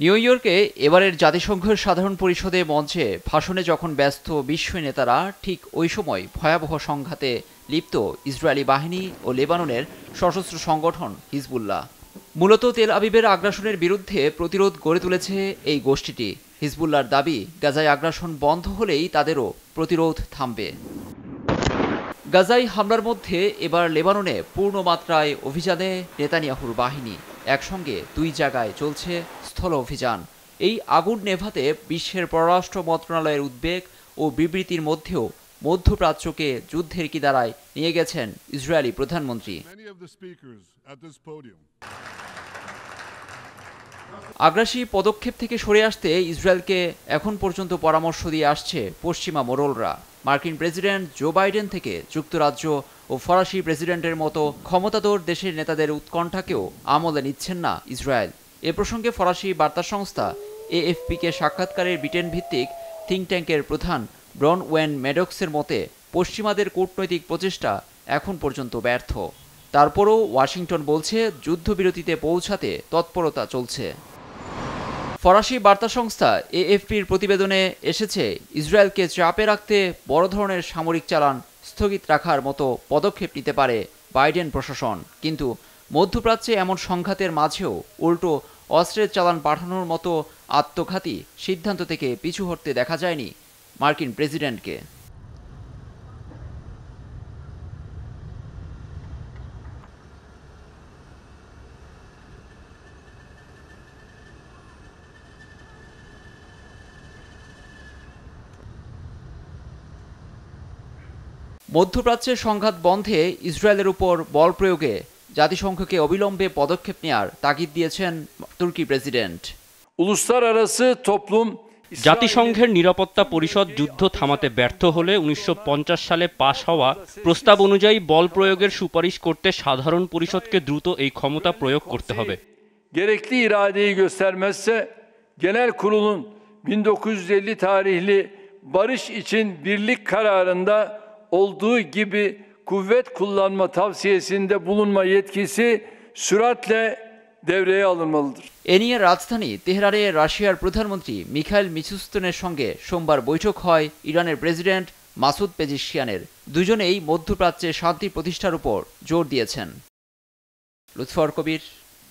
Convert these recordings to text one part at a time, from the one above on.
New ইয়র্কে এবারের জাতিসংঘের সাধারণ পরিষদে মঞ্চে ভাষণে যখন ব্যস্ত বিশ্ব নেতারা, ঠিক ওই সময় ভয়াবহ সংঘাতে লিপ্ত ইসরায়েলি বাহিনী ও লেবাননের সশস্ত্র সংগঠন হিজবুল্লাহ। মূলত তেল আবিবের আগ্রাসনের বিরুদ্ধে প্রতিরোধ গড়ে তুলেছে এই গোষ্ঠীটি। হিজবুল্লাহর দাবি, গাজায় আগ্রাসন বন্ধ হলেই তাদেরও প্রতিরোধ থামবে। গাজায় হামলার মধ্যে এবার লেবাননে পূর্ণ মাত্রায় অভিযানে নেতানিয়াহুর বাহিনী। একসঙ্গে দুই জায়গায় চলছে স্থল অভিযান। এই আগুন নেভাতে বিশ্বের পররাষ্ট্র মন্ত্রণালয়ের উদ্বেগ ও বিবৃতির মধ্যেও মধ্যপ্রাচ্যকে যুদ্ধের কিনারায় নিয়ে গেছেন ইসরায়েলি প্রধানমন্ত্রী। আগ্রাসী পদক্ষেপ থেকে সরে আসতে ইসরায়েলকে এখন পর্যন্ত পরামর্শ দিয়ে আসছে পশ্চিমা মোড়লরা। মার্কিন প্রেসিডেন্ট জো বাইডেন থেকে যুক্তরাজ্য ও ফরাসি প্রেসিডেন্টের মতো ক্ষমতাধর দেশের নেতাদের উৎকণ্ঠাকেও আমলে নিচ্ছেন না ইসরায়েল। এ প্রসঙ্গে ফরাসি বার্তা সংস্থা এএফপিকে সাক্ষাৎকারের ব্রিটেন ভিত্তিক থিঙ্ক ট্যাঙ্কের প্রধান ব্রন ওয়েন মেডক্সের মতে, পশ্চিমাদের কূটনৈতিক প্রচেষ্টা এখন পর্যন্ত ব্যর্থ। তারপরও ওয়াশিংটন বলছে, যুদ্ধবিরতিতে পৌঁছাতে তৎপরতা চলছে। ফরাসি বার্তা সংস্থা এএফপির প্রতিবেদনে এসেছে, ইসরায়েলকে চাপে রাখতে বড় ধরনের সামরিক চালান স্থগিত রাখার মতো পদক্ষেপ নিতে পারে বাইডেন প্রশাসন। কিন্তু মধ্যপ্রাচ্যে এমন সংঘাতের মাঝেও উল্টো অস্ত্রের চালান পাঠানোর মতো আত্মঘাতী সিদ্ধান্ত থেকে পিছু হটতে দেখা যায়নি মার্কিন প্রেসিডেন্টকে। মধ্যপ্রাচ্যের সংঘাত বন্ধে ইসরায়েলের উপর বল প্রয়োগে জাতিসংঘকে অবিলম্বে পদক্ষেপ নেয়ার তাগিদ দিয়েছেন তুর্কি প্রেসিডেন্ট। জাতিসংঘের নিরাপত্তা পরিষদ যুদ্ধ থামাতে ব্যর্থ হলে 1950 সালে পাশ হওয়া প্রস্তাব অনুযায়ী বল প্রয়োগের সুপারিশ করতে সাধারণ পরিষদকে দ্রুত এই ক্ষমতা প্রয়োগ করতে হবে। Gerekli iradeyi göstermezse Genel Kurul'un 1950 tarihli barış için birlik kararında olduğu gibi kuvvet kullanma tavsiyesinde bulunma yetkisi süratle devreye alınmalıdır। এ নিয়ে রাজধানী তেহরানে রাশিয়ার প্রধানমন্ত্রী মিখাইল মিশুস্তিনের সঙ্গে সোমবার বৈঠক হয় ইরানের প্রেসিডেন্ট মাসুদ পেজিশকিয়ানের। দুজনেই মধ্যপ্রাচ্যে শান্তি প্রতিষ্ঠার উপর জোর দিয়েছেন। লুৎফর কবির,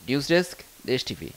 নিউজ ডেস্ক, দেশ টিভি।